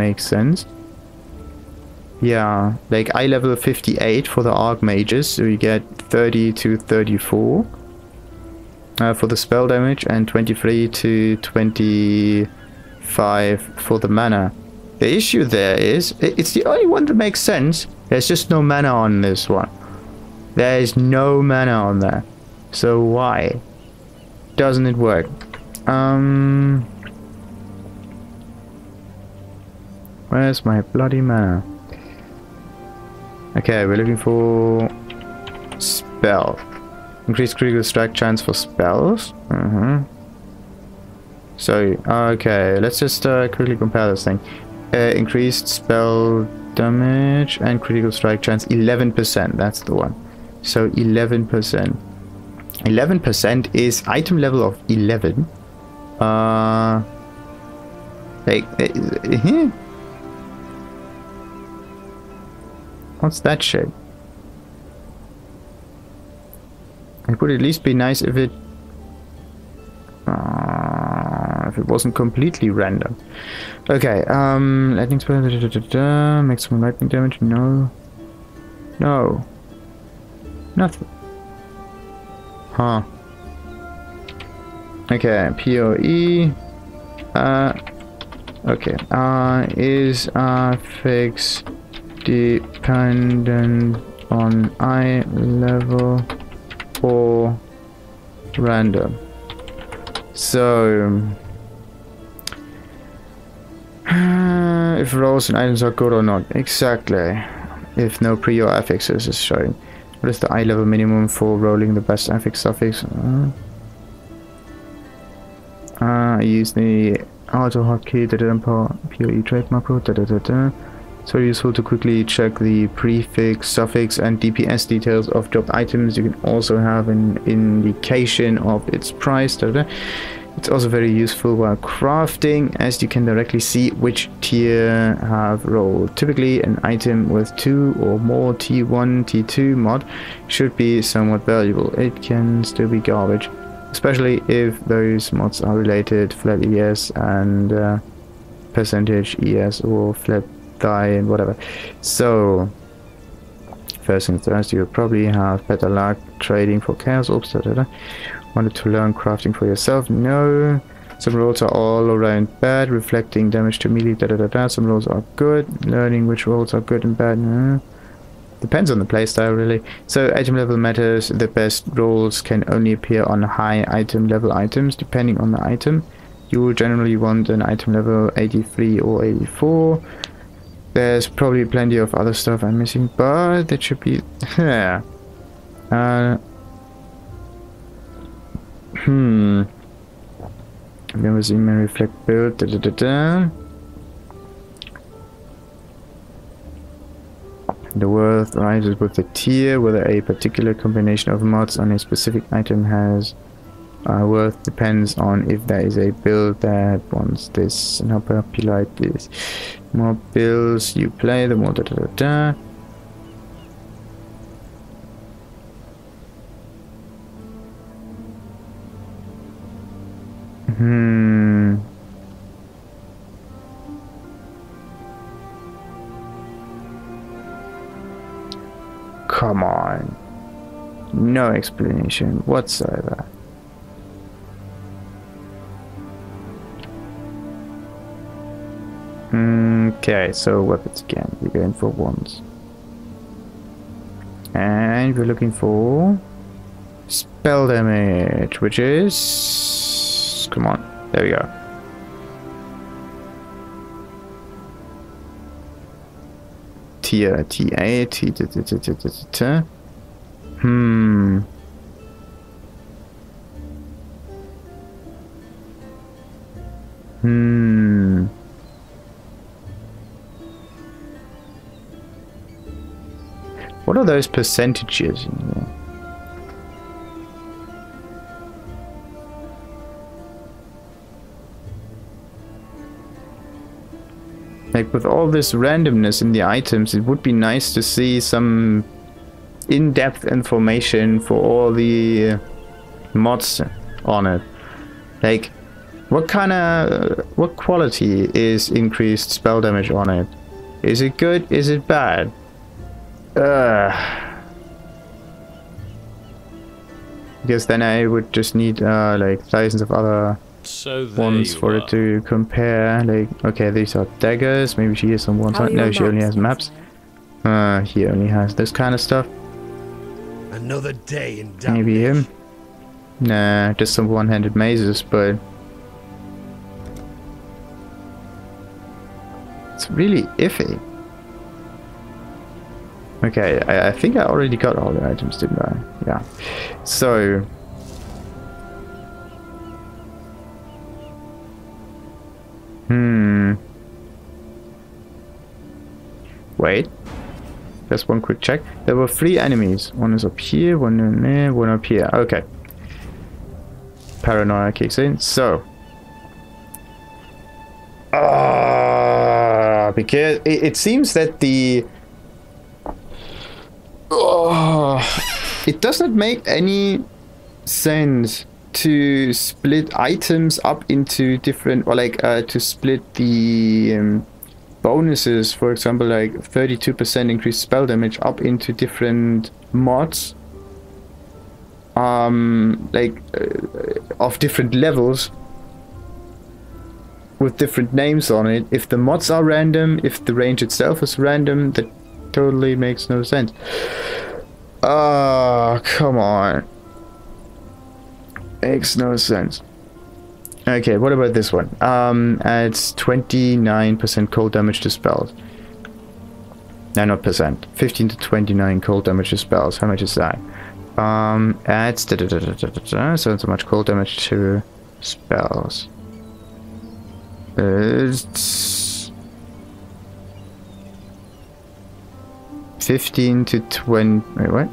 makes sense. Yeah, like eye level 58 for the Archmages, so you get 30 to 34 for the spell damage, and 23 to 25 for the mana. The issue there is, it's the only one that makes sense. There's just no mana on this one. There is no mana on there. So why doesn't it work? Where's my bloody mana? Okay, we're looking for spell. Increased critical strike chance for spells. So, okay, let's just quickly compare this thing. Increased spell damage and critical strike chance 11%. That's the one. So 11%. 11% is item level of 11. What's that shit? It would at least be nice if it wasn't completely random. Okay, lightning spell, maximum lightning damage, no. No. Nothing. Huh. Okay, PoE. Okay. Is affix dependent on eye level or random? So if rolls and items are good or not. Exactly. If no pre or affixes is showing. What is the eye level minimum for rolling the best affix suffix? I use the auto hotkey PoE trademark code. It's very useful to quickly check the prefix, suffix, and DPS details of dropped items. You can also have an indication of its price. It's also very useful while crafting, as you can directly see which tier have rolled. Typically, an item with 2 or more T1, T2 mod should be somewhat valuable. It can still be garbage, especially if those mods are related, flat ES and percentage ES or flat die and whatever. So, first things first, you'll probably have better luck trading for chaos orbs. Wanted to learn crafting for yourself? No. Some rolls are all around bad, reflecting damage to melee. Some rolls are good. Learning which rolls are good and bad. No. Depends on the playstyle, really. So item level matters. The best rolls can only appear on high item level items, depending on the item. You will generally want an item level 83 or 84. There's probably plenty of other stuff I'm missing, but that should be... yeah. Never seen my reflect build. The worth rises with the tier. Whether a particular combination of mods on a specific item has worth depends on if there is a build that wants this and how popular it is. More builds you play, the more Come on. No explanation whatsoever. Okay, so weapons again. We're going for ones. And we're looking for spell damage, which is... come on, there we go. Tier TA, What are those percentages in there? Like, with all this randomness in the items, it would be nice to see some in-depth information for all the mods on it. Like, what quality is increased spell damage on it? Is it good? Is it bad? Because then I would just need like thousands of other ones for it to compare. Like, okay, these are daggers. Maybe she has some ones. No, she only has maps. He only has this kind of stuff. Another day in maybe him. Nah, just some one-handed mazes, but it's really iffy. Okay, I think I already got all the items, didn't I? Yeah. So wait. Just one quick check. There were 3 enemies. One is up here, one in there, one up here. Okay. Paranoia kicks in. So. Because it seems that the... it does not make any sense to split items up into different... Or like to split the... bonuses, for example, like 32% increased spell damage up into different mods, of different levels with different names on it. If the mods are random, if the range itself is random, that totally makes no sense. Come on. Makes no sense. Okay, what about this one? Adds 29% cold damage to spells. No, not percent. 15 to 29 cold damage to spells. How much is that? Adds so much cold damage to spells. It's 15 to 20. Wait, what?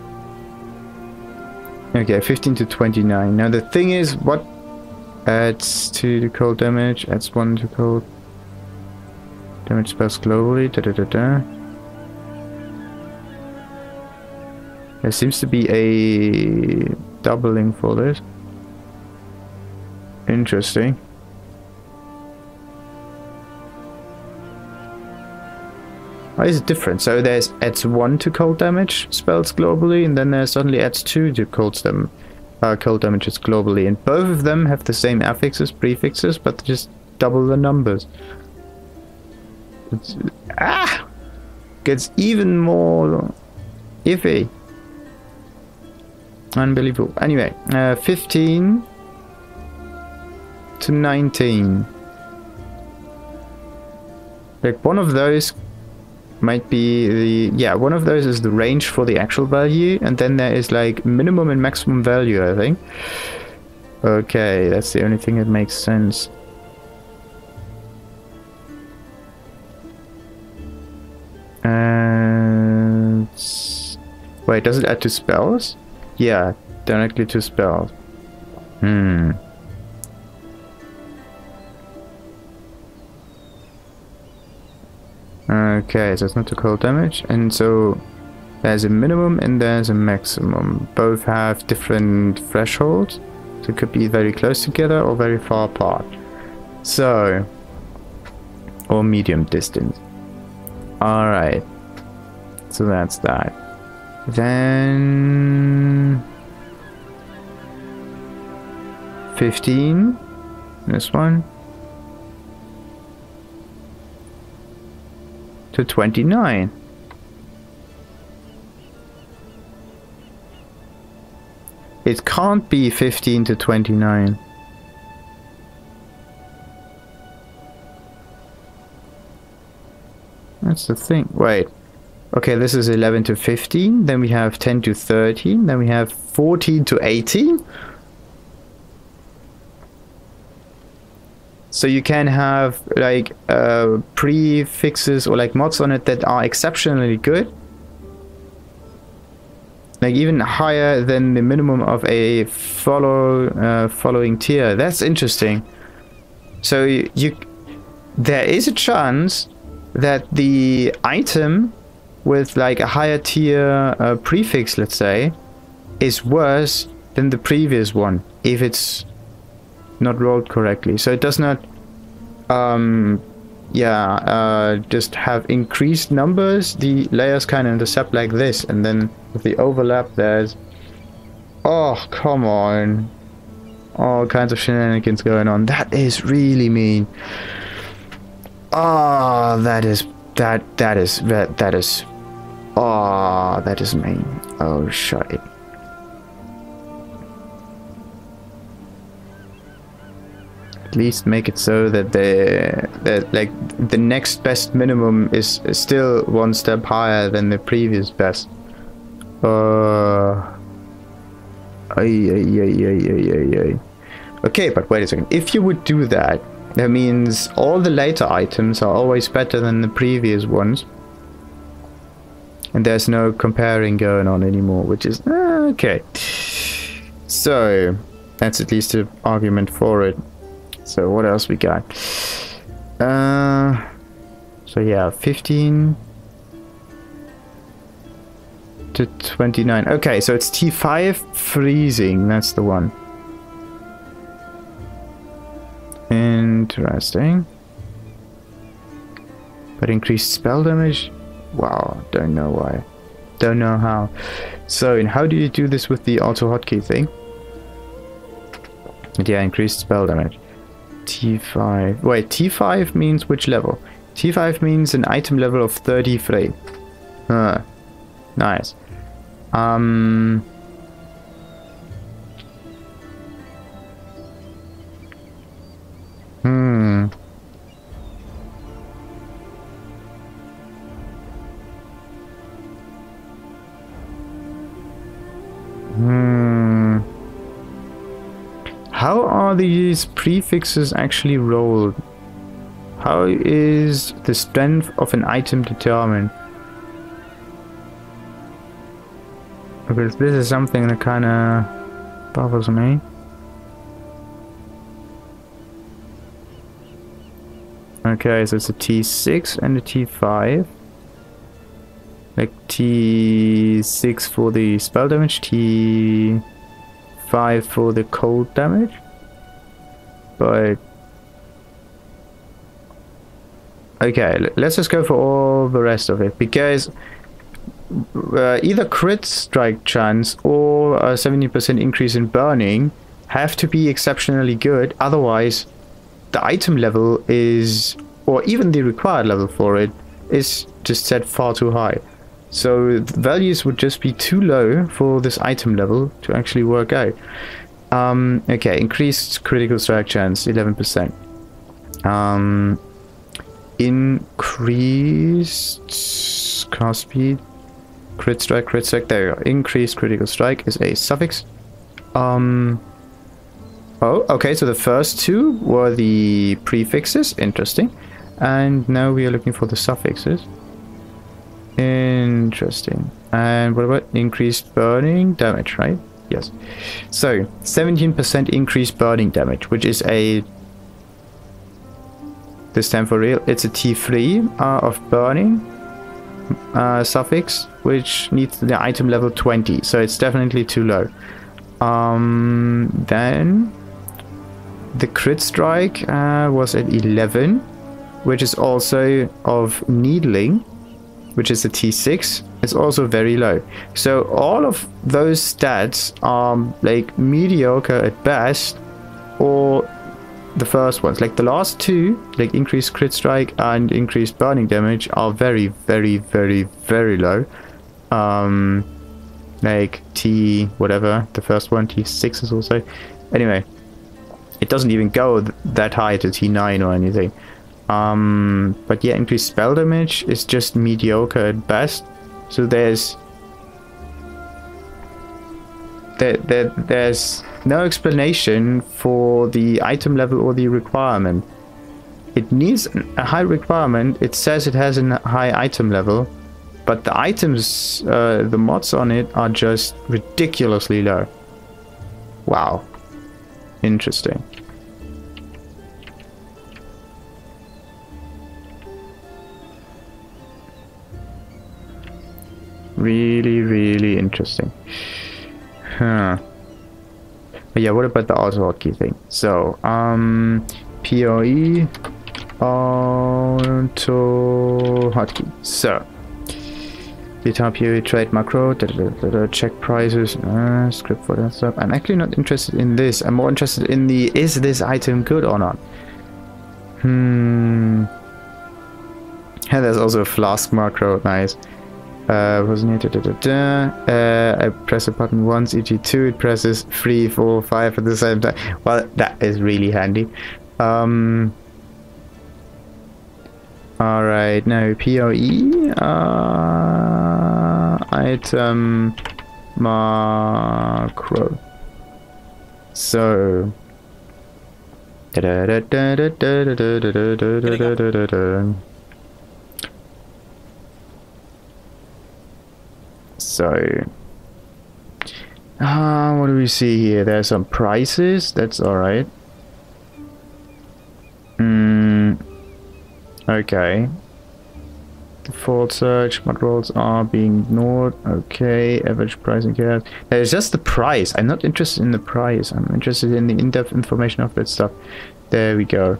Okay, 15 to 29. Now the thing is, what adds to the cold damage? Adds 1 to cold damage spells globally. There seems to be a doubling for this. Interesting. Why is it different? So there's adds 1 to cold damage spells globally, and then there's suddenly adds 2 to cold damages globally, and both of them have the same affixes, prefixes, but just double the numbers. It's, gets even more iffy. Unbelievable. Anyway, 15 to 19. Like, one of those might be the... Yeah, one of those is the range for the actual value, and then there is like minimum and maximum value, I think. Okay, that's the only thing that makes sense. And... Wait, does it add to spells? Yeah, directly to spells. Okay, so it's not to cold damage, and so there's a minimum and there's a maximum. Both have different thresholds, so it could be very close together or very far apart. So, or medium distance. Alright, so that's that. Then 15, this one, to 29. It can't be 15 to 29. That's the thing. Wait. Okay, this is 11 to 15. Then we have 10 to 13. Then we have 14 to 18. So you can have like prefixes or like mods on it that are exceptionally good. Like even higher than the minimum of a following tier. That's interesting. So there is a chance that the item with like a higher tier prefix, let's say, is worse than the previous one if it's not rolled correctly. So it does not, just have increased numbers. The layers kind of intercept like this, and then with the overlap, there's, oh, come on, all kinds of shenanigans going on. That is really mean. Oh, that is mean. Oh, shut it. At least make it so that the next best minimum is still one step higher than the previous best. Okay, but wait a second. If you would do that, that means all the later items are always better than the previous ones. And there's no comparing going on anymore, which is okay. So that's at least an argument for it. So what else we got? So yeah, 15 to 29. Okay, so it's T5 freezing. That's the one. Interesting. But increased spell damage? Wow, don't know why. Don't know how. So, and how do you do this with the auto hotkey thing? Yeah, increased spell damage. T5. Wait, T5 means which level? T5 means an item level of 33. Huh. Nice. How are these prefixes actually rolled? How is the strength of an item determined? Because this is something that kind of bothers me. Okay, so it's a T6 and a T5. Like T6 for the spell damage, T5 for the cold damage. But okay, let's just go for all the rest of it, because either crit strike chance or a 70% increase in burning have to be exceptionally good, otherwise the item level is, or even the required level for it, is just set far too high. So the values would just be too low for this item level to actually work out. Okay, increased critical strike chance, 11%. Increased cast speed, crit strike, there you go. Increased critical strike is a suffix. Oh, okay, so the first two were the prefixes, interesting. And now we are looking for the suffixes. Interesting. And what about increased burning damage, right? Yes. So 17% increased burning damage, which is a, this time for real, it's a T3 of burning suffix, which needs the item level 20, so it's definitely too low. Then the crit strike was at 11, which is also of needling, which is a T6. It's also very low. So all of those stats are like mediocre at best, or the first ones. Like the last two, like increased crit strike and increased burning damage, are very, very, very, very low. Like T whatever, the first one, T6 is also. Anyway, it doesn't even go that high to T9 or anything. But yeah, increased spell damage is just mediocre at best. So there's no explanation for the item level or the requirement. It needs a high requirement. It says it has a high item level, but the items, the mods on it are just ridiculously low. Wow. Interesting. Really, really interesting. Huh. But yeah, what about the auto hotkey thing? So, POE auto hotkey. So, guitar POE trade macro, check prices, script for that stuff. I'm actually not interested in this. I'm more interested in the, is this item good or not? Yeah, there's also a flask macro, nice. Wasn't it? I press a button once, EG2, it presses 3, 4, 5 at the same time. Well, that is really handy. Alright, now POE, item macro. So. So, what do we see here? There's some prices. That's all right. Okay. Default search. What roles are being ignored? Okay. Average pricing here. There's just the price. I'm not interested in the price. I'm interested in the in-depth information of that stuff. There we go.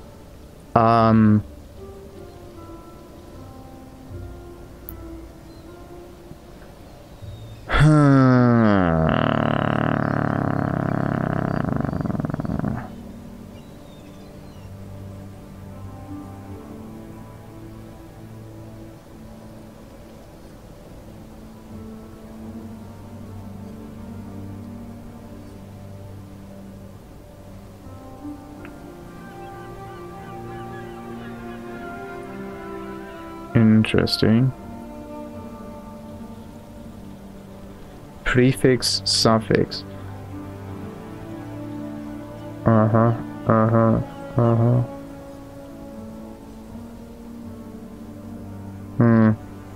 Interesting. Prefix, suffix.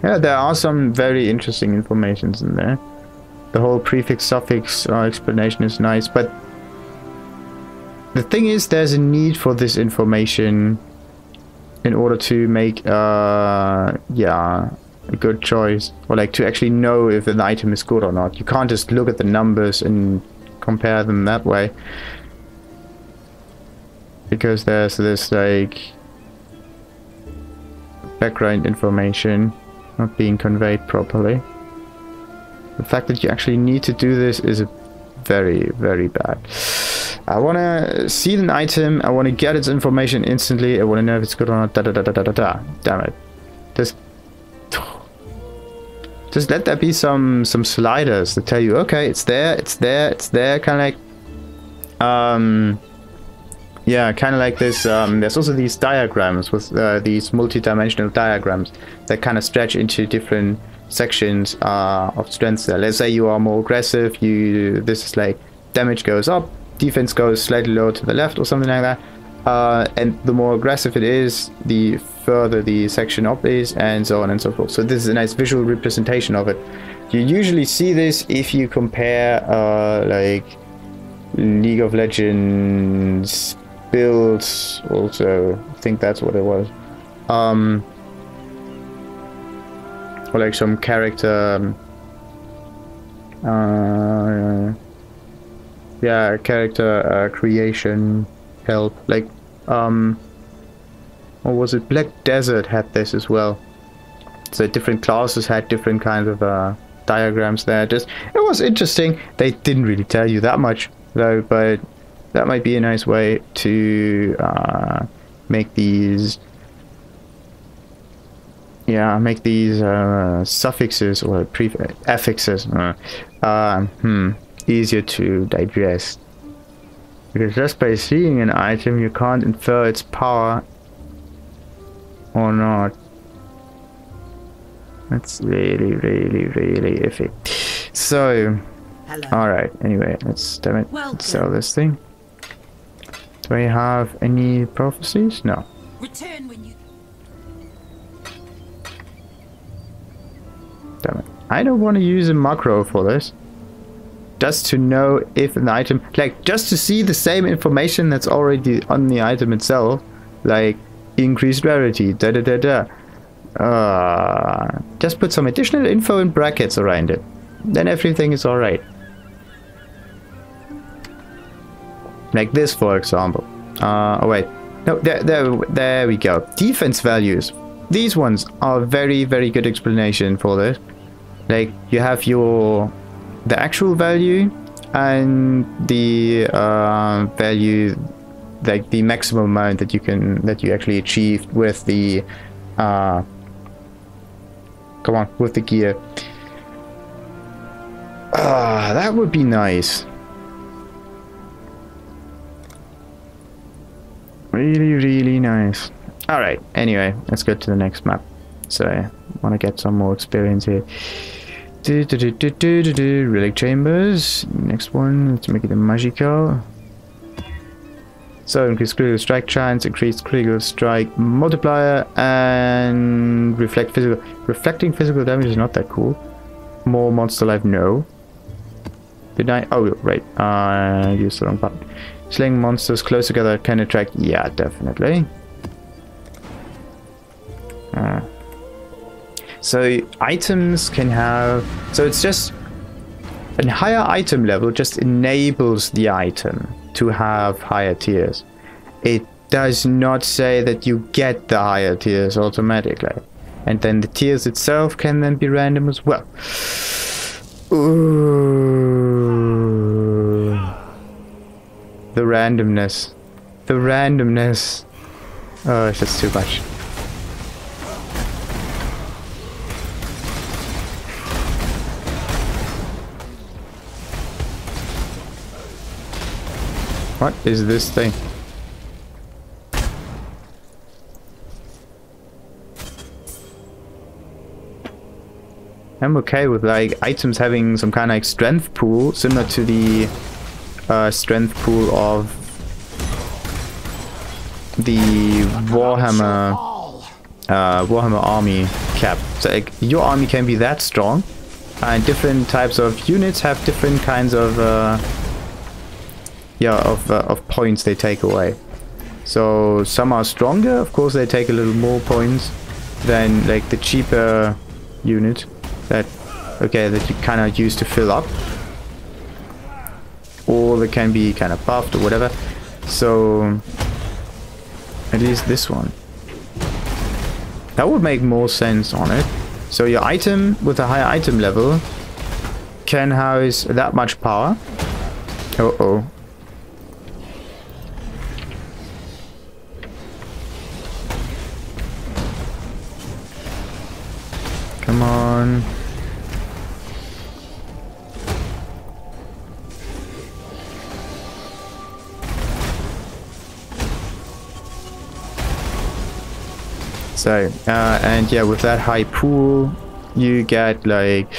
Yeah, there are some very interesting informations in there. The whole prefix, suffix explanation is nice, but the thing is, there's a need for this information in order to make yeah, a good choice, or like to actually know if an item is good or not. You can't just look at the numbers and compare them that way, because there's this like background information not being conveyed properly. The fact that you actually need to do this is very, very bad. I want to see an item, I want to get its information instantly, I want to know if it's good or not, Damn it. Just let there be some sliders that tell you, okay, it's there, kind of like, yeah, kind of like this. There's also these diagrams with these multi-dimensional diagrams that kind of stretch into different sections of strengths there. Let's say you are more aggressive, this is like damage goes up, defense goes slightly lower to the left or something like that. And the more aggressive it is, the further the section up is, and so on and so forth. So this is a nice visual representation of it. You usually see this if you compare like League of Legends builds, also I think that's what it was, or like some character yeah, character creation help, like or was it Black Desert had this as well. So different classes had different kinds of diagrams there. Just, it was interesting. They didn't really tell you that much though, but that might be a nice way to make these, yeah, make these suffixes or affixes easier to digest. Because just by seeing an item, you can't infer its power or not. That's really, really, really iffy. So, alright, anyway, let's, damn it, let's sell this thing. Do I have any prophecies? No. Return when you... Damn it. I don't want to use a macro for this. Just to know if an item, like just to see the same information that's already on the item itself, like increased rarity, just put some additional info in brackets around it. Then everything is alright. Like this, for example. Oh wait, no, there we go. Defense values. These ones are very, very good explanation for this. Like you have the actual value and the value, like the maximum amount that you actually achieved with the with the gear. That would be nice. Really, really nice. Alright, anyway, let's go to the next map. So, I want to get some more experience here. Relic chambers. Next one, let's make it a magical. So, increase critical strike chance, increase critical strike multiplier, and reflecting physical damage is not that cool. More monster life, no. Did I? Oh, right. I used the wrong button. Slaying monsters close together can attract. Yeah, definitely. So items can have. So it's just a higher item level just enables the item to have higher tiers. It does not say that you get the higher tiers automatically, and then the tiers itself can then be random as well. Ooh. The randomness. The randomness. Oh, it's just too much. What is this thing? I'm okay with like items having some kind of like strength pool similar to the strength pool of the Warhammer army cap. So like your army can be that strong, and different types of units have different kinds of points they take away. So some are stronger, of course they take a little more points than like the cheaper unit that you kind of use to fill up, or they can be kind of buffed or whatever. So at least this one, that would make more sense on it. So your item with a higher item level can house that much power. Uh-oh. Come on. So, and yeah, with that high pool, you get like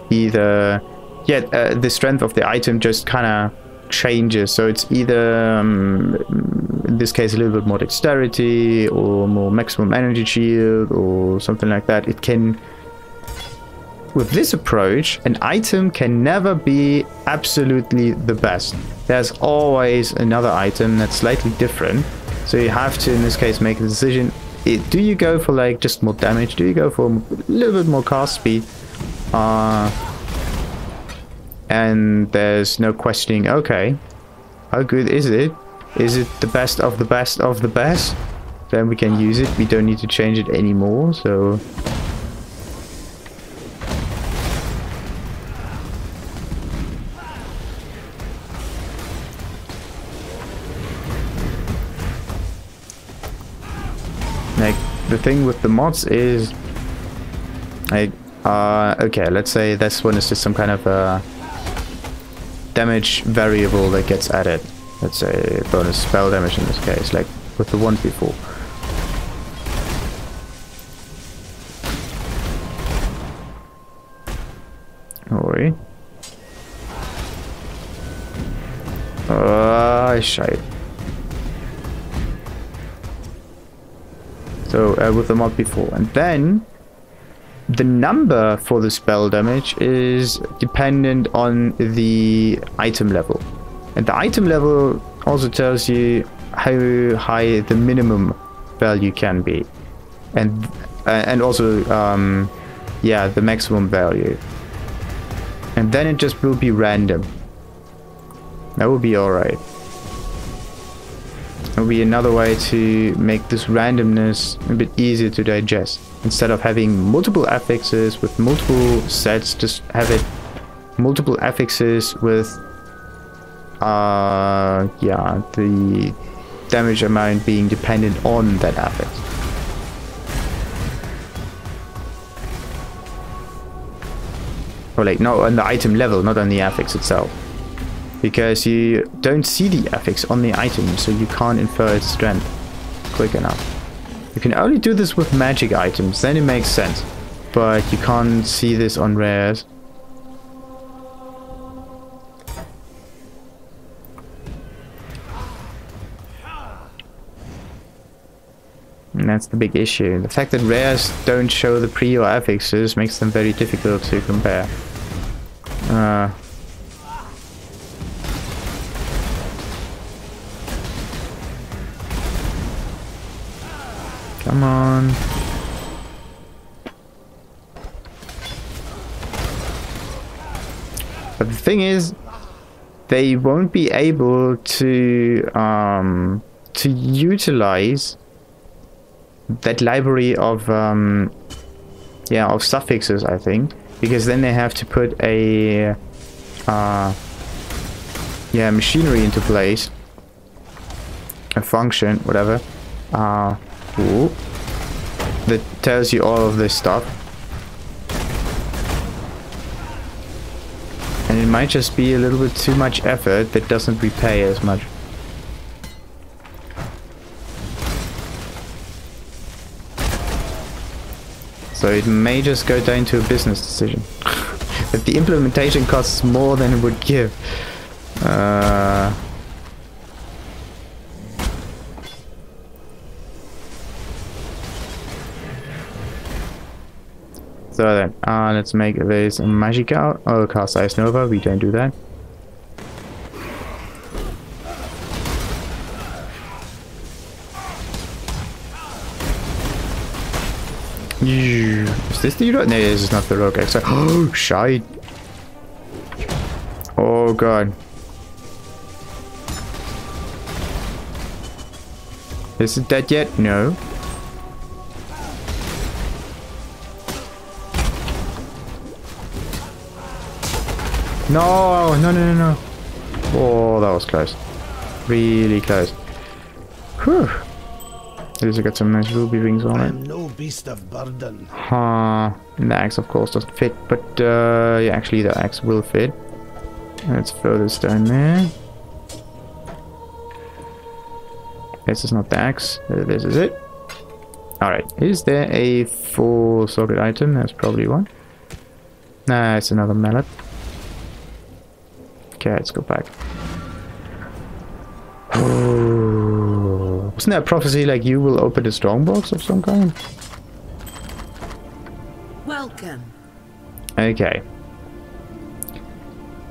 either, the strength of the item just kind of changes. So it's either, in this case, a little bit more dexterity or more maximum energy shield or something like that. It can, with this approach, an item can never be absolutely the best. There's always another item that's slightly different. So you have to, in this case, make a decision. Do you go for like just more damage? Do you go for a little bit more cast speed? And there's no questioning, okay, how good is it? Is it the best of the best of the best? Then we can use it. We don't need to change it anymore, so... Like, the thing with the mods is, like, okay, let's say this one is just some kind of a damage variable that gets added. Let's say bonus spell damage in this case, like with the one before. Oi. Shite. So with the mod before, and then the number for the spell damage is dependent on the item level, and the item level also tells you how high the minimum value can be, and also yeah, the maximum value, and then it just will be random. That will be all right. It'll be another way to make this randomness a bit easier to digest. Instead of having multiple affixes with multiple sets, just have it multiple affixes with yeah, the damage amount being dependent on that affix. Or like, no, on the item level, not on the affix itself. Because you don't see the affix on the item, so you can't infer its strength quick enough. You can only do this with magic items, then it makes sense. But you can't see this on rares. And that's the big issue. The fact that rares don't show the pre or affixes makes them very difficult to compare. Come on. But the thing is, they won't be able to utilize that library of yeah, of suffixes, I think, because then they have to put a yeah, machinery into place, a function, whatever, that tells you all of this stuff. And it might just be a little bit too much effort that doesn't repay as much. So it may just go down to a business decision. But the implementation costs more than it would give. So then, let's make this magical. Oh, cast Ice Nova. We don't do that. Is this the rogue? No, this is not the rogue exile. Oh, shite. Oh, god. Is it dead yet? No. No, no, no, no, no. Oh, that was close. Really close. Whew. At least I got some nice ruby rings on it. I'm no beast of burden. And the axe, of course, doesn't fit. But, yeah, actually, the axe will fit. Let's throw this down there. This is not the axe. This is it. Alright. Is there a full socket item? There's probably one. Nah, it's another mallet. Okay, let's go back. Oh, wasn't there a prophecy like you will open a strongbox of some kind? Welcome. Okay.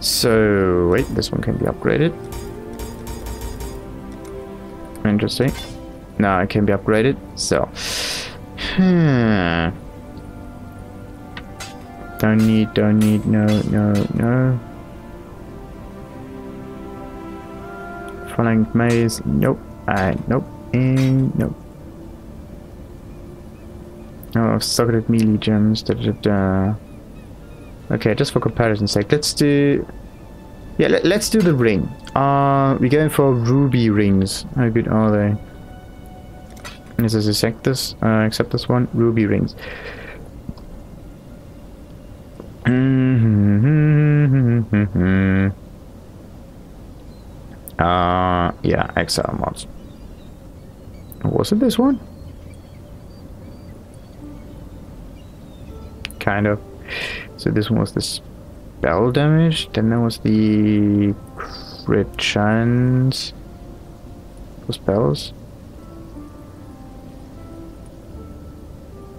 So, wait, this one can be upgraded. Interesting. No, it can be upgraded. So, don't need, no. Flank maze, nope. Nope. And nope. Oh, socketed melee gems. Okay, just for comparison's sake, let's do. Yeah, let's do the ring. We're going for ruby rings. How good are they? Let's just accept this one. Ruby rings. Yeah, exile mods. Was it this one? Kind of. So this one was the spell damage, then there was the crit chance for spells.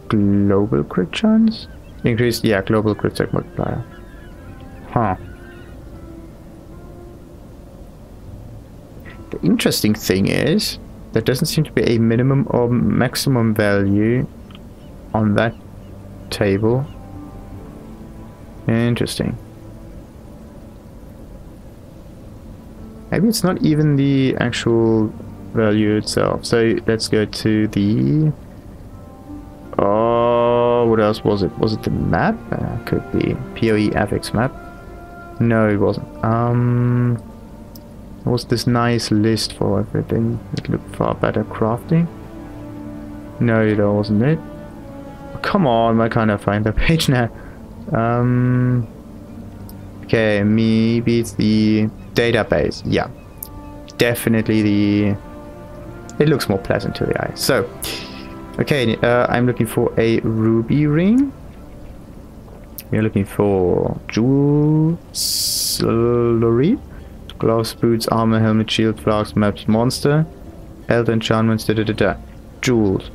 Global crit chance? Increased, yeah, global crit check multiplier. Huh. The interesting thing is, there doesn't seem to be a minimum or maximum value on that table. Interesting. Maybe it's not even the actual value itself. So let's go to the... Oh, what else was it? Was it the map? Could be. PoE affix map. No, it wasn't. There was this nice list for everything. It looked far better crafting. No, that wasn't it. Come on, why can't I find the page now? Okay, maybe it's the database. Yeah, definitely the... It looks more pleasant to the eye. So, okay, I'm looking for a ruby ring. We're looking for jewelry. Gloves, boots, armor, helmet, shield, flask, maps, monster. Health, enchantments, jewels.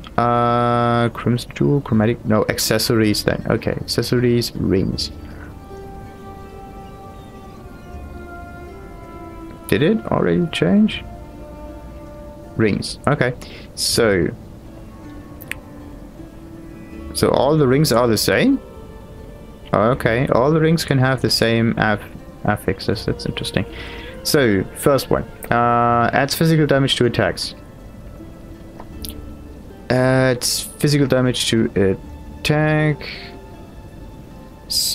Crimson jewel, chromatic, no, accessories then. Okay, accessories, rings. Did it already change? Rings, okay. So all the rings are the same? Okay, all the rings can have the same affixes, that's interesting. So, first one, adds physical damage to attacks. Adds physical damage to attack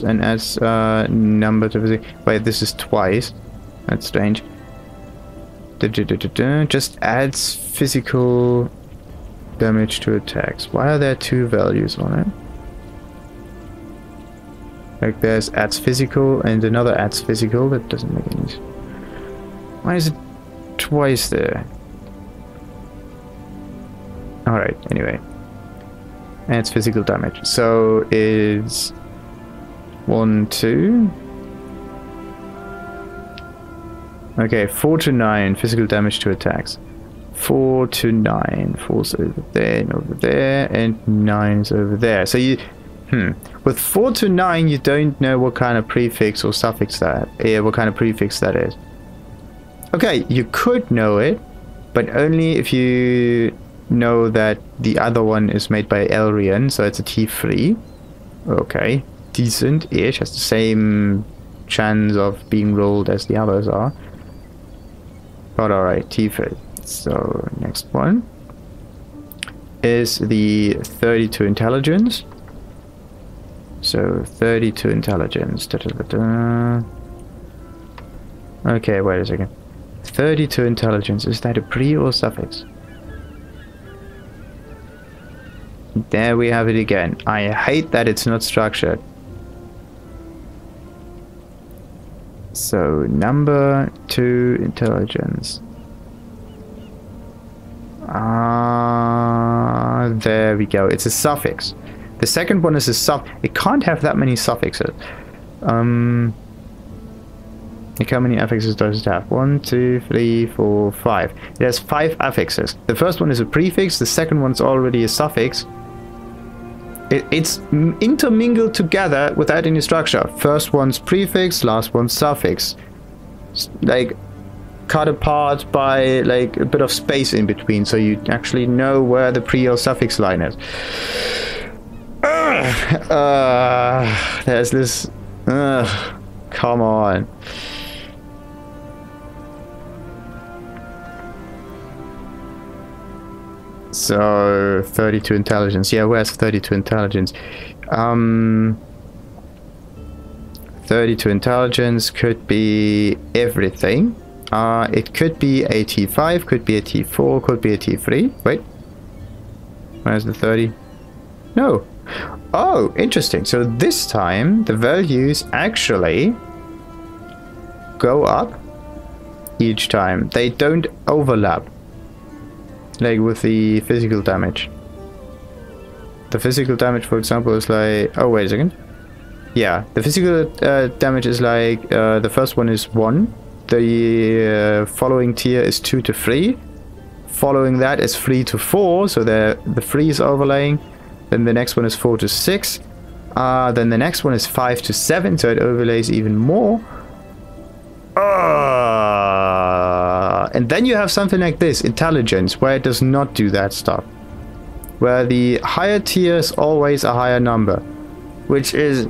and adds number to physical. Wait, this is twice. That's strange. Just adds physical damage to attacks. Why are there two values on it? Like there's adds physical and another adds physical. That doesn't make any sense. Why is it twice there? Alright, anyway. Adds physical damage. So is 1, 2. Okay, 4 to 9 physical damage to attacks. 4 to 9. 4's over there and over there, and 9's over there. So you... With 4 to 9, you don't know what kind of prefix or suffix that... what kind of prefix that is. Okay, you could know it, but only if you know that the other one is made by Elrian, so it's a T3. Okay, decent-ish, has the same chance of being rolled as the others are. But alright, T3. So, next one is the 32 intelligence. So, 32 intelligence. Okay, wait a second. 32 intelligence, is that a pre or suffix? There we have it again. I hate that it's not structured. So, number 2 intelligence. There we go. It's a suffix. The second one is a it can't have that many suffixes. Like how many affixes does it have? 1, 2, 3, 4, 5. It has 5 affixes. The first one is a prefix. The second one's already a suffix. It's intermingled together without any structure. First one's prefix, last one's suffix. Like cut apart by like a bit of space in between, so you actually know where the pre or suffix line is. There's this. Come on. So 32 intelligence. Yeah, where's 32 intelligence? 32 intelligence could be everything. It could be a T5, could be a T4, could be a T3. Wait. Where's the 30? No. Oh, interesting. So this time the values actually go up each time. They don't overlap. Like with the physical damage. The physical damage, for example, is like... Oh, wait a second. Yeah, the physical damage is like... the first one is 1. The following tier is 2 to 3. Following that is 3 to 4. So the 3 is overlaying. Then the next one is 4 to 6. Then the next one is 5 to 7. So it overlays even more. And then you have something like this, intelligence, where it does not do that stuff. Where the higher tier is always a higher number. Which is...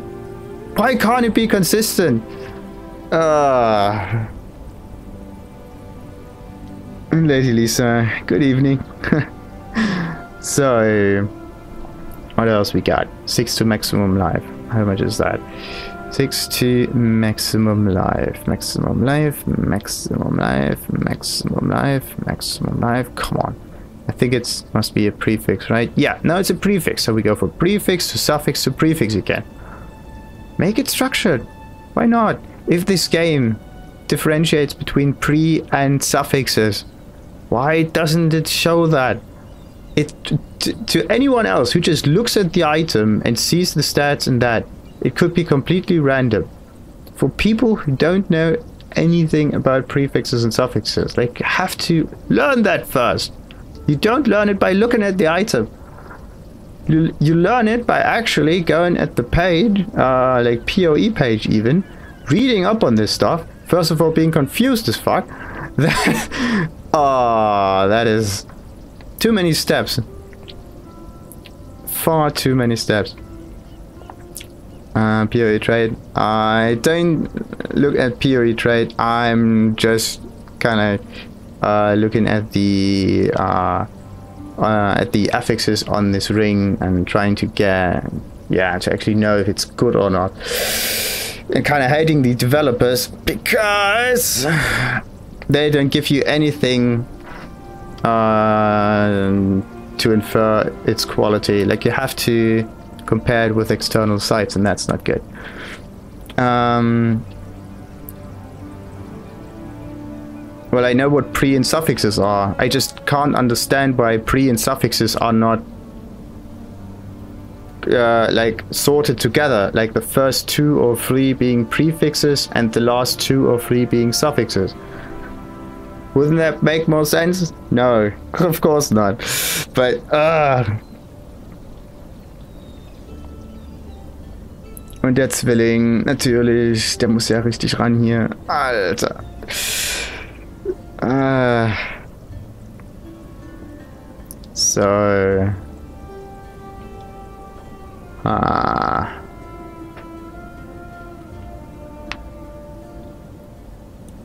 Why can't it be consistent? Lady Lisa, good evening. So, what else we got? 6 to maximum life. How much is that? 6 to maximum life. Maximum life, maximum life, maximum life, maximum life. Come on. I think it must be a prefix, right? Yeah, no, it's a prefix. So we go from prefix to suffix to prefix again. Make it structured. Why not? If this game differentiates between pre and suffixes, why doesn't it show that? To anyone else who just looks at the item and sees the stats and that, it could be completely random. For people who don't know anything about prefixes and suffixes, they have to learn that first. You don't learn it by looking at the item. You learn it by actually going at the page, like PoE page even, reading up on this stuff. First of all, being confused as fuck. That is too many steps. Far too many steps. PoE trade. I don't look at PoE trade. I'm just kind of looking at the affixes on this ring and trying to get, to actually know if it's good or not. And kind of hating the developers because they don't give you anything to infer its quality. Like, you have to compare it with external sites, and that's not good. Well, I know what pre and suffixes are. I just can't understand why pre and suffixes are not like sorted together, like the first 2 or 3 being prefixes and the last 2 or 3 being suffixes. Wouldn't that make more sense? No, of course not. But und der Zwilling, natürlich, der muss ja richtig ran hier. Alter. So.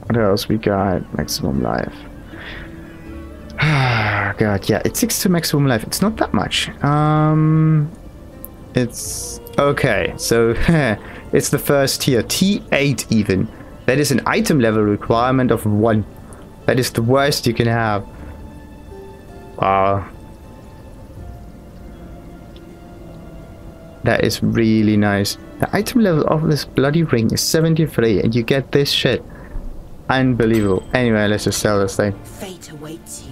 What else we got? Maximum life. God, yeah, it's 6 to maximum life. It's not that much. It's okay. So it's the first tier, T8 even. That is an item level requirement of 1. That is the worst you can have. Wow. That is really nice. The item level of this bloody ring is 73 and you get this shit. Unbelievable. Anyway, let's just sell this thing. Fate awaits you.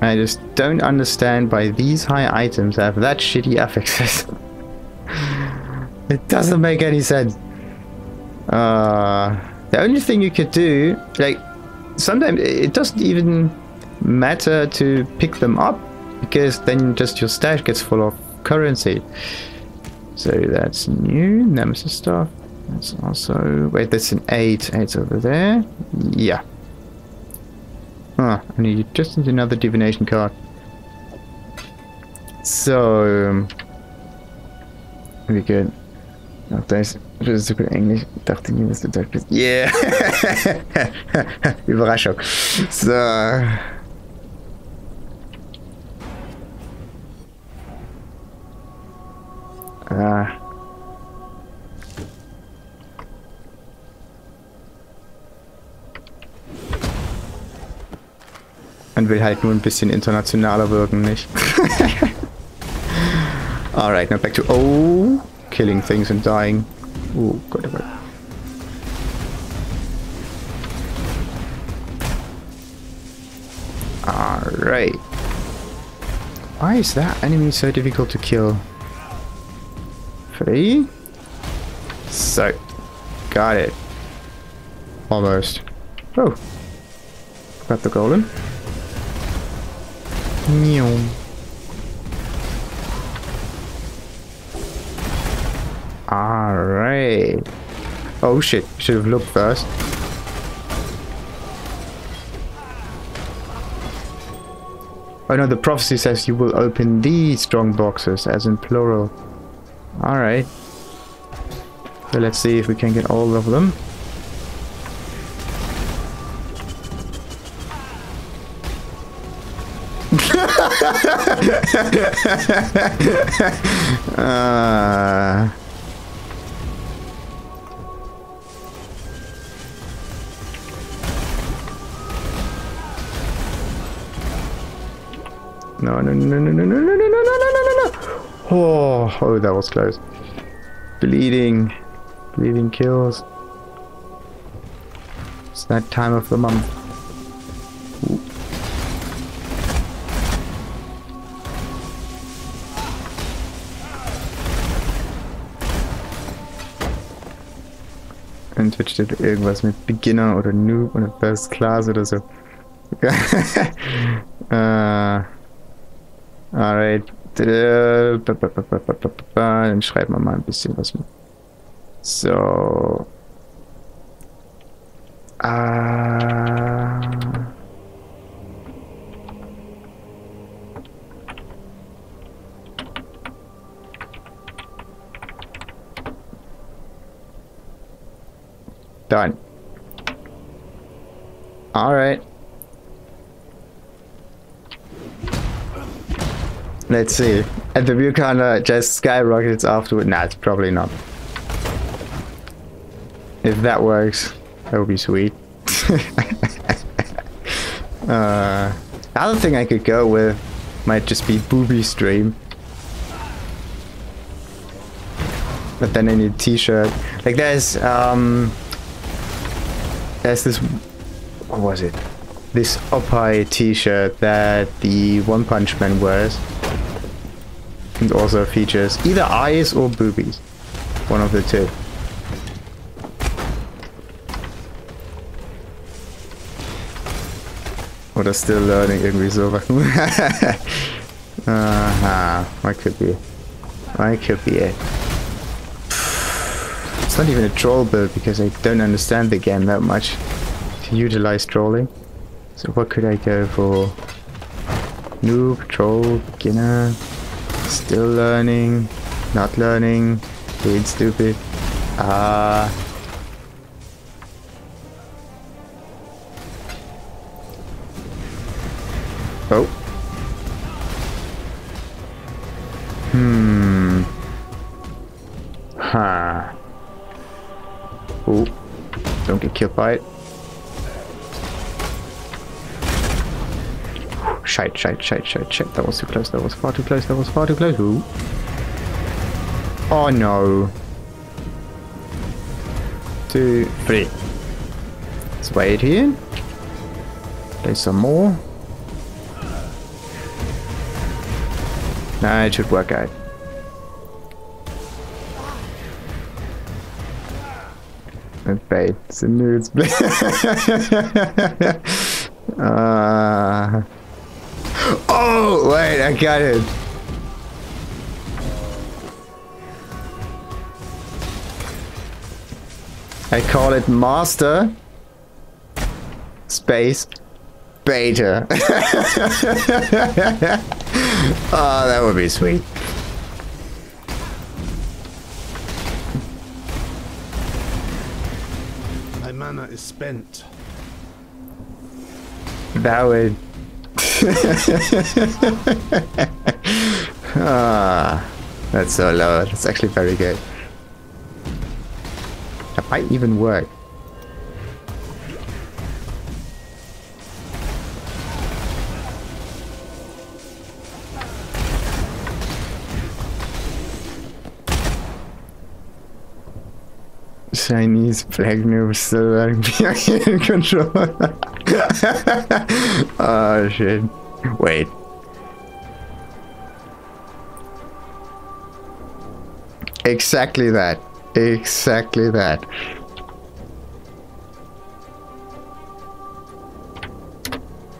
I just don't understand why these high items have that shitty affixes. It doesn't make any sense. The only thing you could do, like, sometimes it doesn't even matter to pick them up, because then just your stash gets full of currency. So that's new. Nemesis stuff. That's also... Wait, that's an 8. 8's over there. Yeah. I just need another divination card. So... Wie good. Ach, da ist super Englisch. Ich dachte mir, dass du Deutsch bist. Yeah! Überraschung. So... Man will halt nur ein bisschen internationaler wirken, nicht? Alright, now back to... Oh! Killing things and dying. Oh, Gott, oh Gott. Alright. Why is that enemy so difficult to kill? 3? So. Got it. Almost. Oh. Got the golem. Alright. Oh shit, should have looked first. Oh no, the prophecy says you will open these strong boxes, as in plural. Alright. So let's see if we can get all of them. No, no, no, no, no, no, no, no, no, no, no, no, no, no. Oh, that was close. Bleeding. Bleeding kills. It's that time of the month. Ooh. Entweder steht irgendwas mit Beginner oder Noob oder First Class oder so. Alright. Dann schreiben wir mal ein bisschen was mit. So. Done. Alright. Let's see. And the view counter just skyrockets afterward. Nah, it's probably not. If that works, that would be sweet. The other thing I could go with might just be booby stream. But then I need a t-shirt. Like there's this, what was it? This Oppai t-shirt that the One Punch Man wears. And also features either eyes or boobies. One of the two. Oder still learning, irgendwie sowas. What could be? What could be it? It's not even a troll build because I don't understand the game that much to utilize trolling. So what could I go for? Noob, troll, beginner, still learning, not learning, being stupid. Oh. Oh. Don't get killed by it. Shite. That was too close. That was far too close. That was far too close. Ooh. Oh no. 2, 3. Let's wait here. Play some more. Nah, it should work out. Bait. It's a nudes. Oh, wait, I got it. I call it Master Space Beta. Oh, that would be sweet. My mana is spent. That would. That's so low. That's actually very good. That might even work. Chinese black noob still learning behind controller. Oh shit. Wait. Exactly that. Exactly that.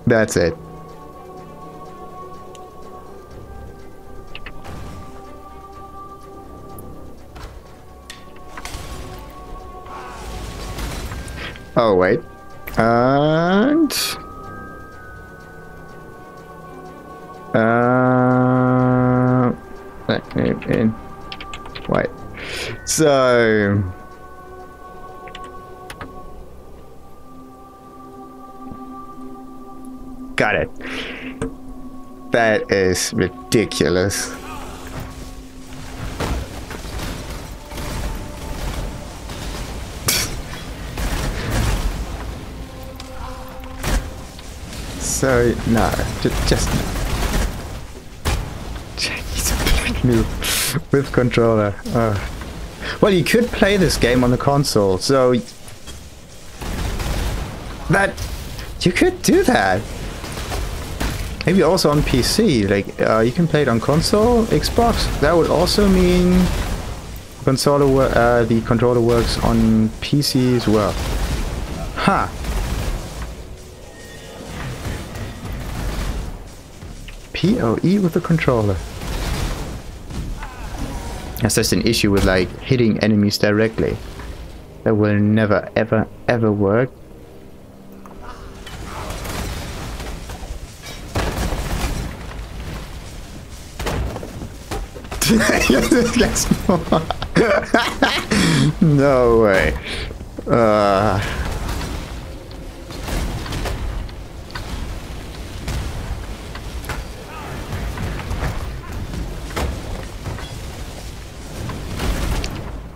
That's it. Oh, wait. And... in. Wait. So... Got it. That is ridiculous. So, no, just no. He's a black noob with controller. Well, you could play this game on the console, so that you could do that. Maybe also on PC, like you can play it on console, Xbox. That would also mean the controller works on PC as well. Huh. PoE with the controller. That's just an issue with like hitting enemies directly. That will never ever ever work. No way.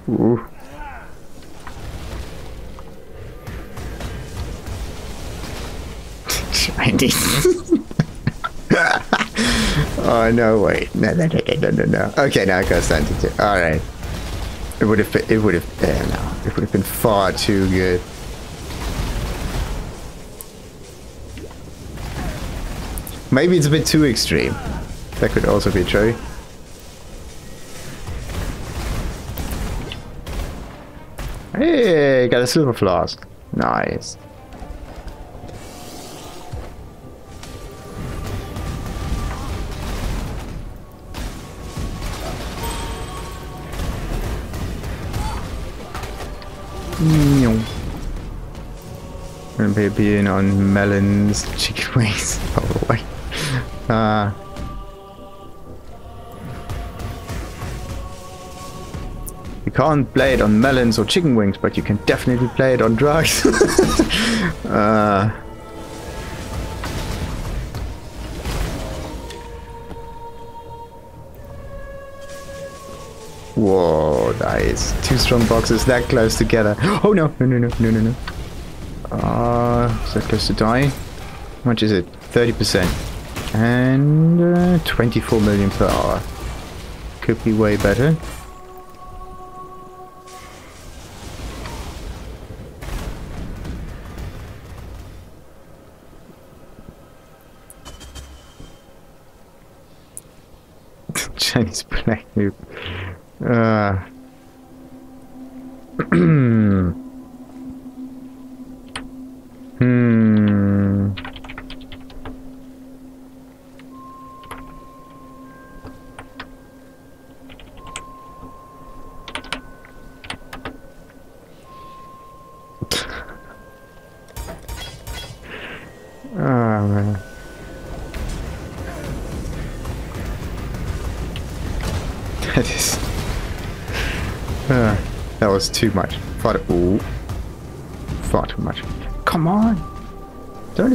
Ooh. Chinese. Oh no! Wait, no. Okay, now I got something to. All right. It would have been far too good. Maybe it's a bit too extreme. That could also be true. Hey, got a silver flask. Nice. I'm gonna be being on melons, chicken wings. Oh wait. You can't play it on melons or chicken wings, but you can definitely play it on drugs. Whoa, nice. Two strong boxes that close together. Oh no. So close to die. How much is it? 30%. And 24 million per hour. Could be way better. Chinese black noob. Oh man. That is... that was too much. Far too much. Come on! Don't